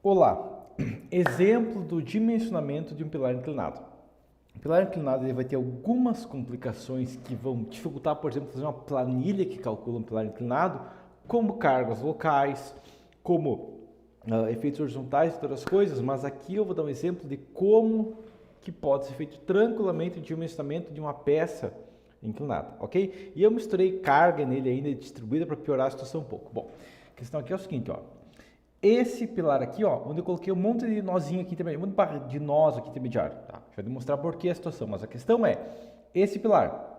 Olá, exemplo do dimensionamento de um pilar inclinado. O pilar inclinado ele vai ter algumas complicações que vão dificultar, por exemplo, fazer uma planilha que calcula um pilar inclinado, como cargas locais, como efeitos horizontais e outras coisas, mas aqui eu vou dar um exemplo de como que pode ser feito tranquilamente o dimensionamento de uma peça inclinada, ok? E eu misturei carga nele ainda distribuída para piorar a situação um pouco. Bom, a questão aqui é o seguinte, ó. Esse pilar aqui, ó, onde eu coloquei um monte de nozinho aqui também, um monte de nós aqui intermediário, tá? Deixa eu demonstrar por que a situação, mas a questão é, esse pilar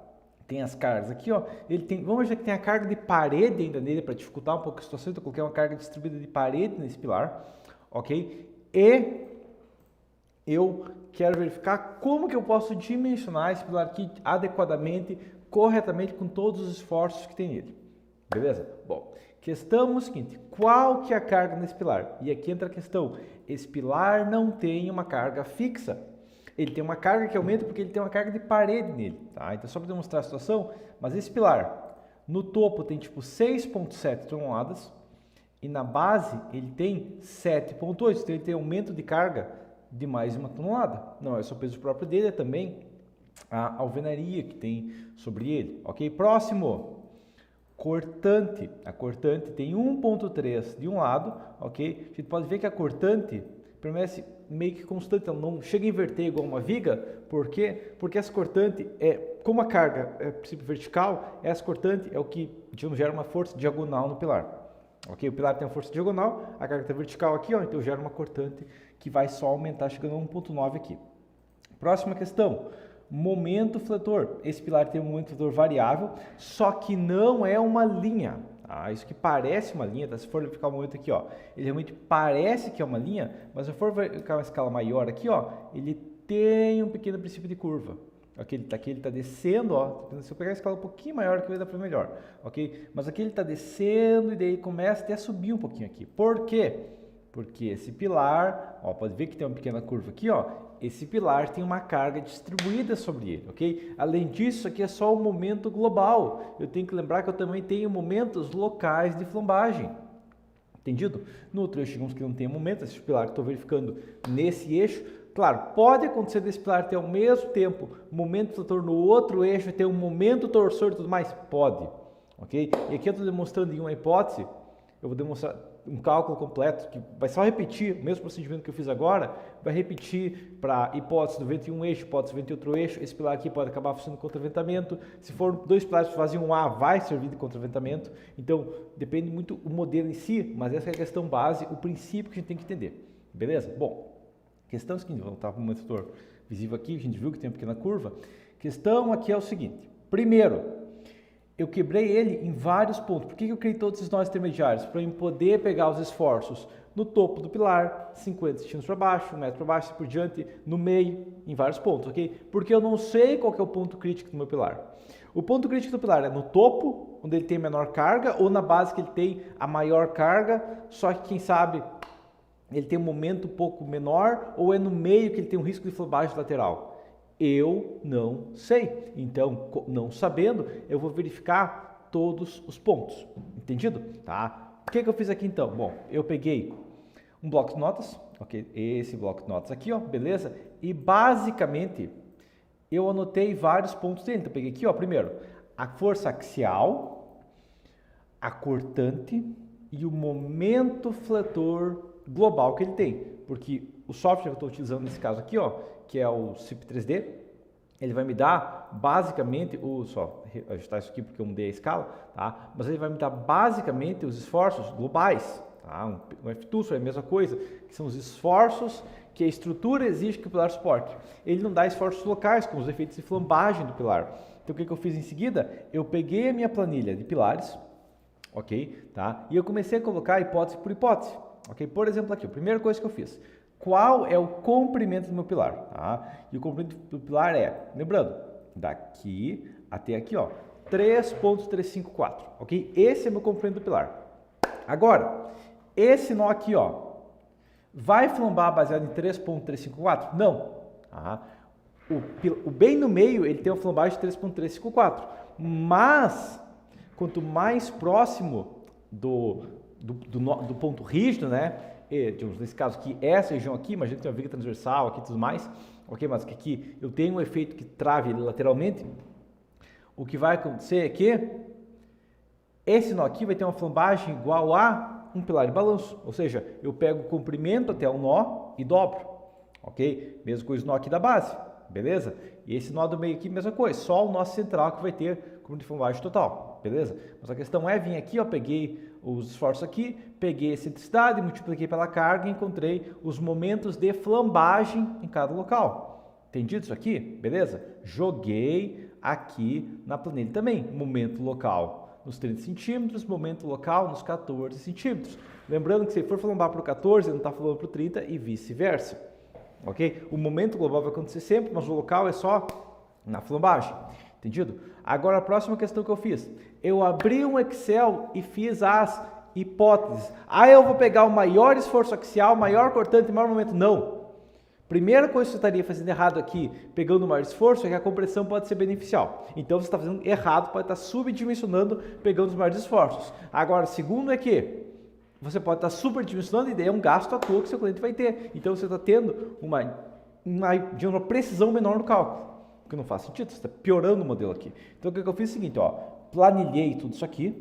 tem as cargas aqui, ó, ele tem, vamos ver que tem a carga de parede ainda nele para dificultar um pouco a situação, então eu coloquei uma carga distribuída de parede nesse pilar, ok? E eu quero verificar como que eu posso dimensionar esse pilar aqui adequadamente, corretamente, com todos os esforços que tem nele, beleza? Bom, questão é o seguinte, qual que é a carga nesse pilar? E aqui entra a questão, esse pilar não tem uma carga fixa, ele tem uma carga que aumenta porque ele tem uma carga de parede nele, tá? Então só para demonstrar a situação, mas esse pilar, no topo tem tipo 6,7 toneladas e na base ele tem 7,8, então ele tem aumento de carga de mais uma tonelada. Não é só o peso próprio dele, é também a alvenaria que tem sobre ele, ok? Próximo. Cortante, a cortante tem 1,3 de um lado, ok? A gente pode ver que a cortante permanece meio que constante, ela não chega a inverter igual uma viga, por quê? Porque essa cortante, como a carga é princípio vertical, essa cortante é o que gera uma força diagonal no pilar, ok? O pilar tem uma força diagonal, a carga está vertical aqui, ó, então gera uma cortante que vai só aumentar, chegando a 1,9 aqui. Próxima questão. Momento fletor. Esse pilar tem um momento fletor variável, só que não é uma linha. Tá? Isso que parece uma linha, tá? Se for verificar o momento aqui, ó, ele realmente parece que é uma linha, mas se for verificar uma escala maior aqui, ó, ele tem um pequeno princípio de curva. Okay? Aqui ele está descendo, ó. Se eu pegar a escala um pouquinho maior aqui vai dar para melhor, ok? Mas aqui ele está descendo e daí começa até a subir um pouquinho aqui. Por quê? Porque esse pilar, ó, pode ver que tem uma pequena curva aqui, ó. Esse pilar tem uma carga distribuída sobre ele, ok? Além disso, aqui é só o momento global. Eu tenho que lembrar que eu também tenho momentos locais de flambagem. Entendido? No outro eixo, digamos que não tem momento, esse pilar que eu estou verificando nesse eixo. Claro, pode acontecer desse pilar ter ao mesmo tempo momento fletor no outro eixo e ter um momento torsor e tudo mais? Pode, ok? E aqui eu estou demonstrando em uma hipótese, eu vou demonstrar um cálculo completo, que vai só repetir, o mesmo procedimento que eu fiz agora, vai repetir para hipótese do vento em um eixo, hipótese do vento em outro eixo, esse pilar aqui pode acabar funcionando de contraventamento, se for dois pilares que fazem um A, vai servir de contraventamento, então depende muito o modelo em si, mas essa é a questão base, o princípio que a gente tem que entender, beleza? Bom, questão seguinte, vou voltar para o monitor visível aqui, a gente viu que tem uma pequena curva, questão aqui é o seguinte, primeiro, eu quebrei ele em vários pontos. Por que eu criei todos esses nós intermediários? Para eu poder pegar os esforços no topo do pilar, 50 centímetros para baixo, 1 metro para baixo, assim por diante, no meio, em vários pontos, ok? Porque eu não sei qual que é o ponto crítico do meu pilar. O ponto crítico do pilar é no topo, onde ele tem menor carga, ou na base que ele tem a maior carga, só que quem sabe ele tem um momento um pouco menor, ou é no meio que ele tem um risco de flambagem lateral. Eu não sei, então não sabendo, eu vou verificar todos os pontos, entendido? Tá? O que eu fiz aqui então? Bom, eu peguei um bloco de notas, ok? Esse bloco de notas aqui, ó, beleza? E basicamente eu anotei vários pontos dele. Então eu peguei aqui, ó, primeiro a força axial, a cortante e o momento fletor global que ele tem, porque o software que eu estou utilizando nesse caso aqui, ó, que é o CIP 3D, ele vai me dar basicamente, só ajustar isso aqui porque eu mudei a escala, tá? Mas ele vai me dar basicamente os esforços globais, tá? Um F2 é a mesma coisa, que são os esforços que a estrutura exige que o pilar suporte. Ele não dá esforços locais, como os efeitos de flambagem do pilar. Então o que eu fiz em seguida? Eu peguei a minha planilha de pilares, ok? Tá? E eu comecei a colocar hipótese por hipótese, ok? Por exemplo aqui, a primeira coisa que eu fiz, qual é o comprimento do meu pilar, tá? E o comprimento do pilar é, lembrando, daqui até aqui, ó, 3,354, ok? Esse é o meu comprimento do pilar. Agora, esse nó aqui, ó, vai flambar baseado em 3,354? Não, tá? O bem no meio, ele tem uma flambagem de 3,354, mas quanto mais próximo do ponto rígido, né, nesse caso aqui, essa região aqui, imagina que tem uma viga transversal aqui e tudo mais, ok? Mas que aqui eu tenho um efeito que trave ele lateralmente, o que vai acontecer é que esse nó aqui vai ter uma flambagem igual a um pilar de balanço, ou seja, eu pego o comprimento até o nó e dobro, ok? Mesma coisa o nó aqui da base, beleza? E esse nó do meio aqui, mesma coisa, só o nó central que vai ter comprimento de flambagem total, beleza? Mas a questão é vir aqui, ó, peguei os esforços aqui, peguei a excentricidade, multipliquei pela carga e encontrei os momentos de flambagem em cada local. Entendido isso aqui? Beleza? Joguei aqui na planilha também, momento local nos 30 centímetros, momento local nos 14 centímetros. Lembrando que se for flambar para o 14, não está falando para o 30 e vice-versa. Ok? O momento global vai acontecer sempre, mas o local é só na flambagem. Entendido? Agora a próxima questão que eu fiz. Eu abri um Excel e fiz as hipóteses. Ah, eu vou pegar o maior esforço axial, maior cortante, maior momento. Não. Primeira coisa que você estaria fazendo errado aqui, pegando o maior esforço, é que a compressão pode ser beneficial. Então você está fazendo errado, pode estar subdimensionando, pegando os maiores esforços. Agora, segundo é que você pode estar superdimensionando e daí é um gasto à toa que seu cliente vai ter. Então você está tendo uma precisão menor no cálculo, o que não faz sentido, você está piorando o modelo aqui. Então o que eu fiz é o seguinte, ó, planilhei tudo isso aqui,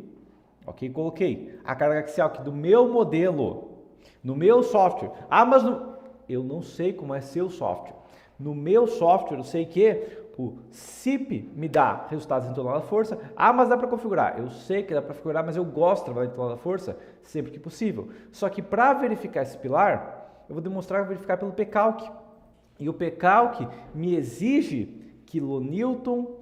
ok? Coloquei a carga axial aqui do meu modelo, no meu software. Ah, mas eu não sei como é seu software. No meu software eu sei que o CIP me dá resultados em tonelada da força. Ah, mas dá para configurar. Eu sei que dá para configurar, mas eu gosto de trabalhar em tonelada da força sempre que possível. Só que para verificar esse pilar, eu vou demonstrar que verificar pelo pCalc. E o pCalc me exige quilonewton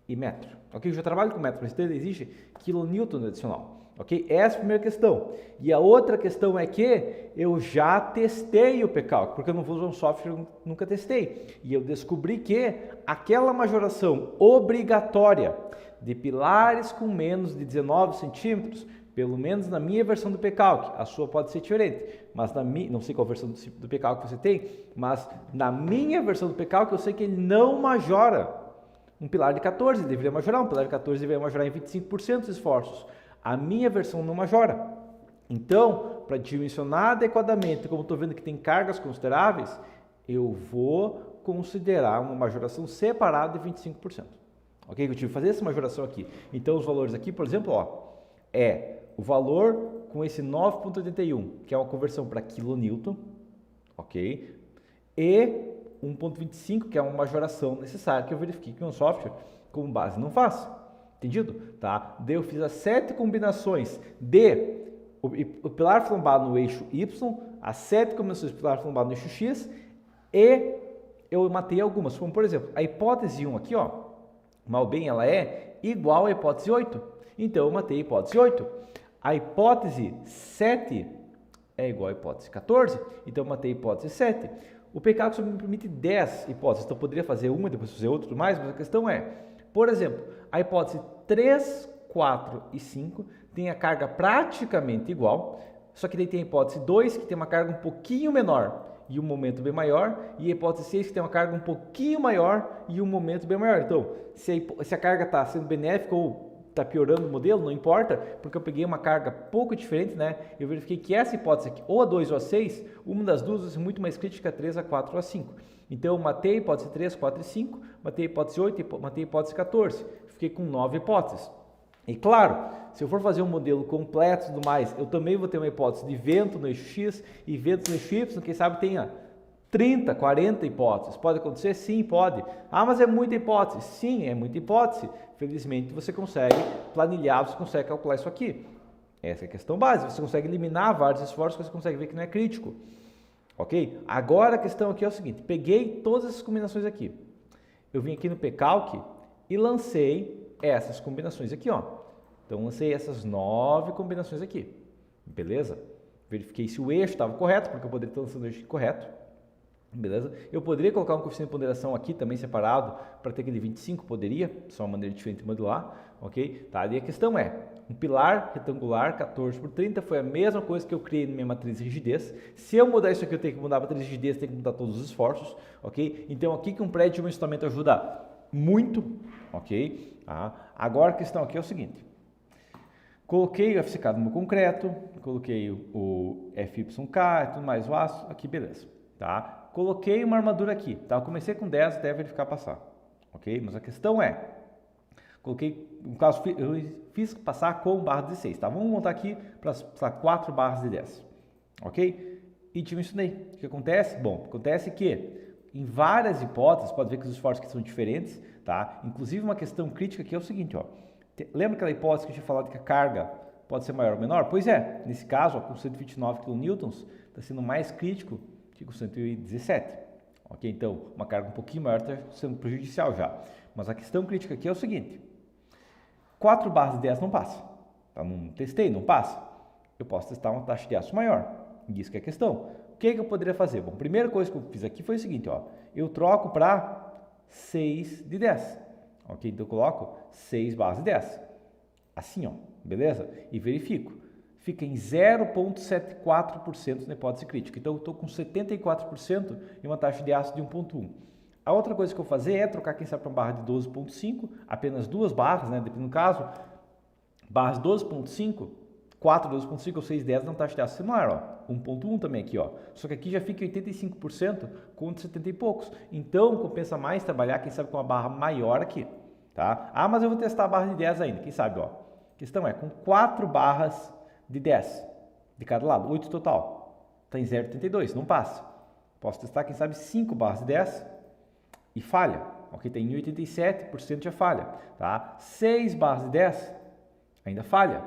e metro. Ok? Eu já trabalho com metro, mas ele exige quilonewton adicional. Ok? Essa é a primeira questão. E a outra questão é que eu já testei o pCalc, porque eu não vou usar um software que eu nunca testei. E eu descobri que aquela majoração obrigatória de pilares com menos de 19 centímetros, pelo menos na minha versão do pCalc, a sua pode ser diferente, mas na minha, não sei qual versão do pCalc você tem, mas na minha versão do pCalc eu sei que ele não majora um pilar de 14, ele deveria majorar, um pilar de 14 deveria majorar em 25% dos esforços. A minha versão não majora. Então, para dimensionar adequadamente, como estou vendo que tem cargas consideráveis, eu vou considerar uma majoração separada de 25%. Ok? Eu tive que fazer essa majoração aqui. Então, os valores aqui, por exemplo, ó, é o valor com esse 9,81, que é uma conversão para quilonewton, ok? E 1,25, que é uma majoração necessária, que eu verifiquei que o meu software, como base, não faz. Entendido? Tá? Daí eu fiz as 7 combinações de o pilar flambado no eixo Y, as 7 combinações de pilar flambado no eixo X, e eu matei algumas, como por exemplo, a hipótese 1 aqui, ó, mal bem ela é igual à hipótese 8, então eu matei a hipótese 8. A hipótese 7 é igual à hipótese 14, então eu matei a hipótese 7. O pCalc só me permite 10 hipóteses, então eu poderia fazer uma, depois fazer outra e tudo mais, mas a questão é, por exemplo, a hipótese 3, 4 e 5 tem a carga praticamente igual, só que daí tem a hipótese 2 que tem uma carga um pouquinho menor e um momento bem maior, e a hipótese 6 que tem uma carga um pouquinho maior e um momento bem maior. Então, se a carga está sendo benéfica ou está piorando o modelo, não importa, porque eu peguei uma carga pouco diferente, né? Eu verifiquei que essa hipótese aqui, ou a 2 ou a 6, uma das duas é muito mais crítica, a 3, a 4 ou a 5. Então, eu matei a hipótese 3, 4 e 5, matei a hipótese 8, matei a hipótese 14. Fiquei com 9 hipóteses. E claro, se eu for fazer um modelo completo e tudo mais, eu também vou ter uma hipótese de vento no eixo X e vento no eixo Y, quem sabe tenha 30, 40 hipóteses. Pode acontecer? Sim, pode. Ah, mas é muita hipótese. Sim, é muita hipótese. Felizmente você consegue planilhar, você consegue calcular isso aqui. Essa é a questão básica. Você consegue eliminar vários esforços, você consegue ver que não é crítico. Ok? Agora a questão aqui é o seguinte, peguei todas essas combinações aqui. Eu vim aqui no pCalc e lancei essas combinações aqui, ó. Então, lancei essas 9 combinações aqui. Beleza? Verifiquei se o eixo estava correto, porque eu poderia estar lançando o eixo correto. Beleza? Eu poderia colocar um coeficiente de ponderação aqui também separado para ter aquele 25, poderia, só uma maneira diferente de modular, ok? Tá, e a questão é, um pilar retangular 14 por 30 foi a mesma coisa que eu criei na minha matriz de rigidez. Se eu mudar isso aqui, eu tenho que mudar a matriz de rigidez, tenho que mudar todos os esforços, ok? Então aqui que um pré-dimensionamento ajuda muito, ok? Tá? Agora a questão aqui é o seguinte, Coloquei o FCK no meu concreto, coloquei o FYK e tudo mais, o aço, aqui beleza, tá? Coloquei uma armadura aqui, tá? Eu comecei com 10 até verificar passar, ok? Mas a questão é, coloquei, no caso, eu fiz passar com barra 16, tá? Vamos montar aqui para 4 barras de 10, ok? E dimensionei. O que acontece? Bom, acontece que em várias hipóteses, pode ver que os esforços aqui são diferentes, tá? Inclusive uma questão crítica aqui é o seguinte, ó. Lembra aquela hipótese que eu tinha falado que a carga pode ser maior ou menor? Pois é, nesse caso, ó, com 129 kN, está sendo mais crítico que com 117. Ok? Então, uma carga um pouquinho maior está sendo prejudicial já. Mas a questão crítica aqui é o seguinte: 4 barras de 10 não passa. Tá? Não testei, não passa. Eu posso testar uma taxa de aço maior. Isso que é a questão. O que eu poderia fazer? Bom, a primeira coisa que eu fiz aqui foi o seguinte, ó. Eu troco para 6 de 10. Ok? Então eu coloco 6 barras de 10. Assim, ó. Beleza? E verifico. Fica em 0,74% na hipótese crítica. Então eu estou com 74% e uma taxa de aço de 1,1. A outra coisa que eu vou fazer é trocar, quem sabe, para uma barra de 12,5, apenas 2 barras, né? Dependendo do caso, barras 12,5, 4, 12,5 ou 6,10 na taxa de aço similar, ó. 1,1 também aqui, ó. Só que aqui já fica 85% contra 70 e poucos. Então compensa mais trabalhar, quem sabe, com uma barra maior aqui, tá? Ah, mas eu vou testar a barra de 10 ainda, quem sabe, ó. A questão é, com 4 barras de 10 de cada lado, 8 total, está em 0,82, não passa. Posso testar, quem sabe, 5 barras de 10 e falha, ok? Tem 87% já falha, tá? 6 barras de 10 ainda falha,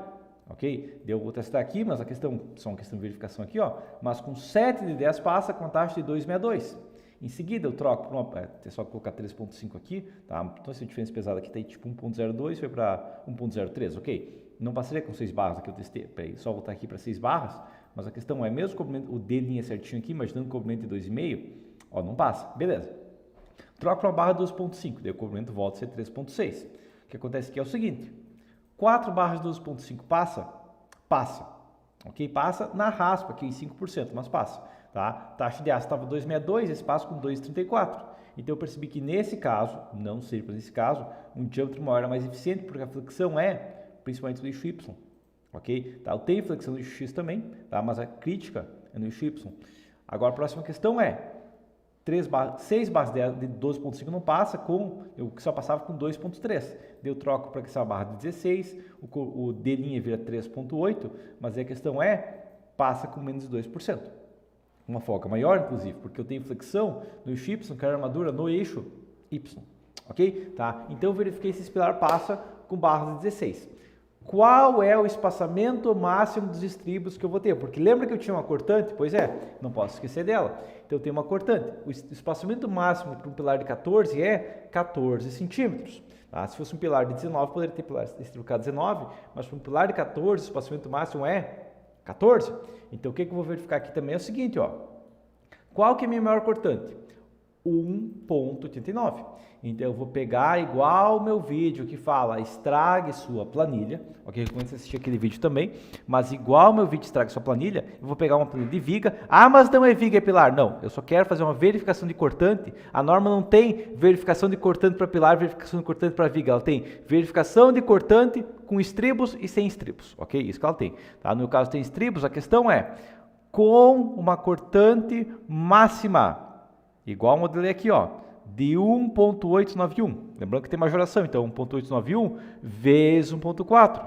ok? Eu vou testar aqui, mas a questão, só uma questão de verificação aqui, ó, mas com 7 de 10 passa com a taxa de 2,62. Em seguida eu troco para uma, é só colocar 3,5 aqui, tá? Então essa diferença pesada aqui tá tipo 1,02, foi para 1,03, ok? Não passaria com 6 barras aqui, eu testei, peraí, só voltar aqui para 6 barras, mas a questão é, mesmo o D linha certinho aqui, imaginando o comprimento de 2,5, ó, não passa, beleza. Troco para uma barra 12,5, daí o comprimento volta a ser 3,6. O que acontece aqui é o seguinte, 4 barras de 12,5 passa? Passa, ok? Passa na raspa aqui em 5%, mas passa, tá? Taxa de aço estava 2,62, esse passa com 2,34. Então eu percebi que nesse caso, não sei para nesse caso, um diâmetro maior é mais eficiente, porque a flexão é principalmente do eixo Y, ok? Tá? Eu tenho flexão do eixo X também, tá? Mas a crítica é no eixo Y. Agora a próxima questão é, 6 barras de 12,5 não passa, eu só passava com 2,3. Eu troco para que essa barra de 16, o D' vira 3,8, mas a questão é, passa com menos de 2%. Uma folga maior, inclusive, porque eu tenho flexão no eixo Y, quero armadura no eixo Y, ok? Tá? Então eu verifiquei se esse pilar passa com barras de 16. Qual é o espaçamento máximo dos estribos que eu vou ter? Porque lembra que eu tinha uma cortante? Pois é, não posso esquecer dela. Então eu tenho uma cortante. O espaçamento máximo para um pilar de 14 é 14 centímetros. Tá? Se fosse um pilar de 19, poderia ter estribo K 19, mas para um pilar de 14, o espaçamento máximo é 14. Então o que eu vou verificar aqui também é o seguinte, ó. Qual que é a minha maior cortante? 1,89. Então eu vou pegar igual o meu vídeo que fala estrague sua planilha, ok? Recomendo você assistir aquele vídeo também, mas igual o meu vídeo estrague sua planilha, eu vou pegar uma planilha de viga. Ah, mas não é viga, é pilar. Não, eu só quero fazer uma verificação de cortante. A norma não tem verificação de cortante para pilar, verificação de cortante para viga. Ela tem verificação de cortante com estribos e sem estribos, ok? Isso que ela tem. Tá? No meu caso tem estribos, a questão é com uma cortante máxima, igual eu modelei aqui, ó, de 1,891. Lembrando que tem majoração, então 1,891 vezes 1,4,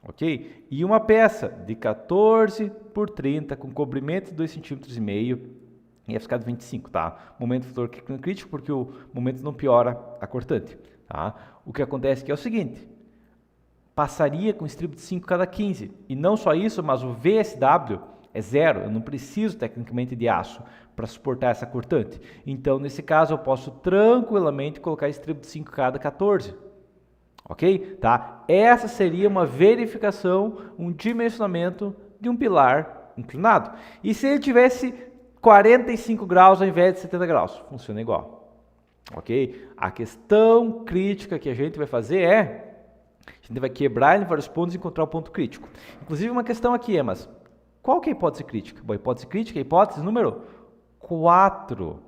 ok? E uma peça de 14 por 30 com comprimento de 2,5 cm e ia ficar de 25, tá? Momento fator crítico porque o momento não piora a cortante, tá? O que acontece aqui é o seguinte, passaria com estribo de 5 cada 15. E não só isso, mas o VSW é zero, eu não preciso tecnicamente de aço para suportar essa cortante. Então, nesse caso, eu posso tranquilamente colocar estribo de 5 cada 14. Ok? Tá? Essa seria uma verificação, um dimensionamento de um pilar inclinado. E se ele tivesse 45 graus ao invés de 70 graus? Funciona igual. Ok? A questão crítica que a gente vai fazer é, a gente vai quebrar em vários pontos e encontrar o ponto crítico. Inclusive, uma questão aqui, mas qual que é a hipótese crítica? Bom, a hipótese crítica é a hipótese número 4,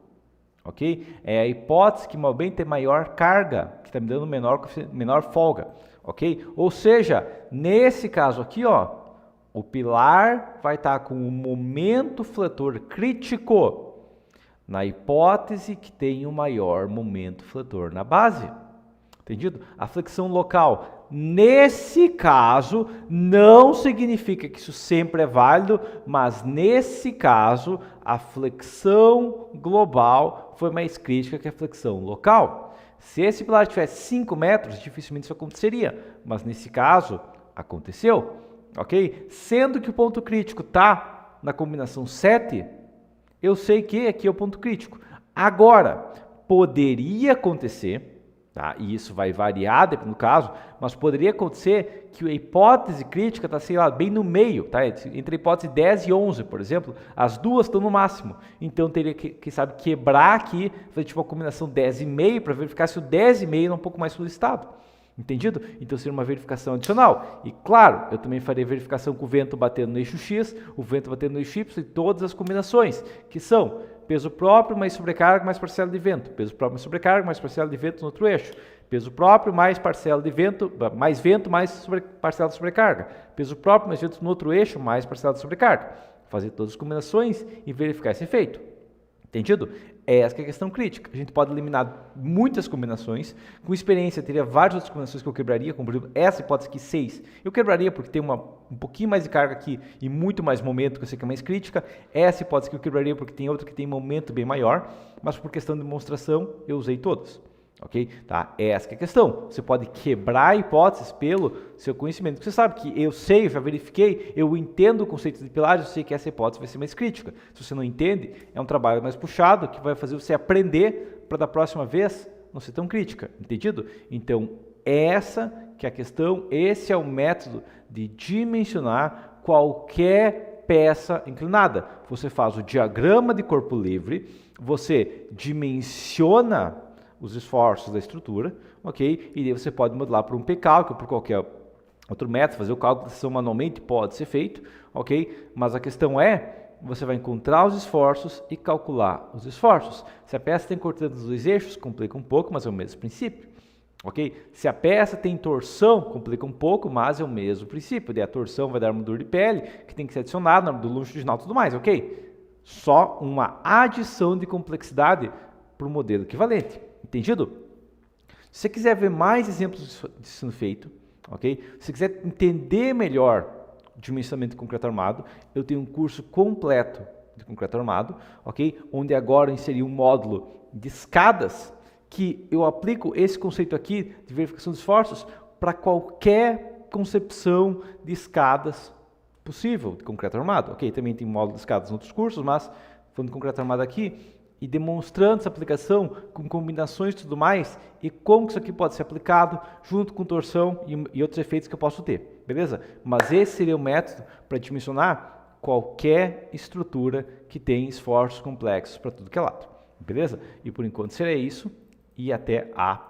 ok? É a hipótese que o meu bem tem maior carga, que está me dando menor folga, ok? Ou seja, nesse caso aqui, ó, o pilar vai estar com o momento fletor crítico na hipótese que tem o maior momento fletor na base. Entendido? A flexão local, nesse caso, não significa que isso sempre é válido, mas nesse caso, a flexão global foi mais crítica que a flexão local. Se esse pilar tivesse 5 metros, dificilmente isso aconteceria, mas nesse caso, aconteceu, ok? Sendo que o ponto crítico está na combinação 7, eu sei que aqui é o ponto crítico. Agora, poderia acontecer, tá? E isso vai variar dependendo do caso, mas poderia acontecer que a hipótese crítica está, sei lá, bem no meio, tá? Entre a hipótese 10 e 11, por exemplo, as duas estão no máximo. Então teria que sabe, quebrar aqui, fazer tipo uma combinação 10,5 para verificar se o 10,5 é um pouco mais solicitado. Entendido? Então seria uma verificação adicional. E claro, eu também faria verificação com o vento batendo no eixo X, o vento batendo no eixo Y e todas as combinações, que são peso próprio mais sobrecarga mais parcela de vento, peso próprio mais sobrecarga mais parcela de vento no outro eixo, peso próprio mais parcela de vento mais parcela de sobrecarga, peso próprio mais vento no outro eixo mais parcela de sobrecarga. Fazer todas as combinações e verificar esse efeito. Entendido? Essa que é a questão crítica. A gente pode eliminar muitas combinações. Com experiência, teria várias outras combinações que eu quebraria, como por exemplo, essa hipótese aqui, 6. Eu quebraria porque tem um pouquinho mais de carga aqui e muito mais momento, que eu sei que é mais crítica. Essa hipótese que eu quebraria porque tem outra que tem momento bem maior, mas por questão de demonstração, eu usei todas. Ok? Tá? Essa que é a questão. Você pode quebrar hipóteses pelo seu conhecimento. Você sabe que eu sei, eu já verifiquei, eu entendo o conceito de pilares, eu sei que essa hipótese vai ser mais crítica. Se você não entende, é um trabalho mais puxado que vai fazer você aprender para da próxima vez não ser tão crítica. Entendido? Então, essa que é a questão, esse é o método de dimensionar qualquer peça inclinada. Você faz o diagrama de corpo livre, você dimensiona os esforços da estrutura, ok? E daí você pode modelar por um p-cálculo, por qualquer outro método, fazer o cálculo da seção manualmente pode ser feito, ok? Mas a questão é, você vai encontrar os esforços e calcular os esforços. Se a peça tem cortante dos dois eixos, complica um pouco, mas é o mesmo princípio, ok? Se a peça tem torção, complica um pouco, mas é o mesmo princípio. Daí a torção vai dar uma dor de pele, que tem que ser adicionada na armadura longitudinal e tudo mais, ok? Só uma adição de complexidade para o modelo equivalente. Entendido? Se você quiser ver mais exemplos disso sendo feito, ok? Se você quiser entender melhor o dimensionamento de concreto armado, eu tenho um curso completo de concreto armado, ok? Onde agora eu inseri um módulo de escadas que eu aplico esse conceito aqui de verificação de esforços para qualquer concepção de escadas possível de concreto armado, ok? Também tem módulo de escadas em outros cursos, mas falando de concreto armado aqui, e demonstrando essa aplicação com combinações e tudo mais, e como isso aqui pode ser aplicado junto com torção e outros efeitos que eu posso ter, beleza? Mas esse seria o método para dimensionar qualquer estrutura que tem esforços complexos para tudo que é lado, beleza? E por enquanto seria isso, e até a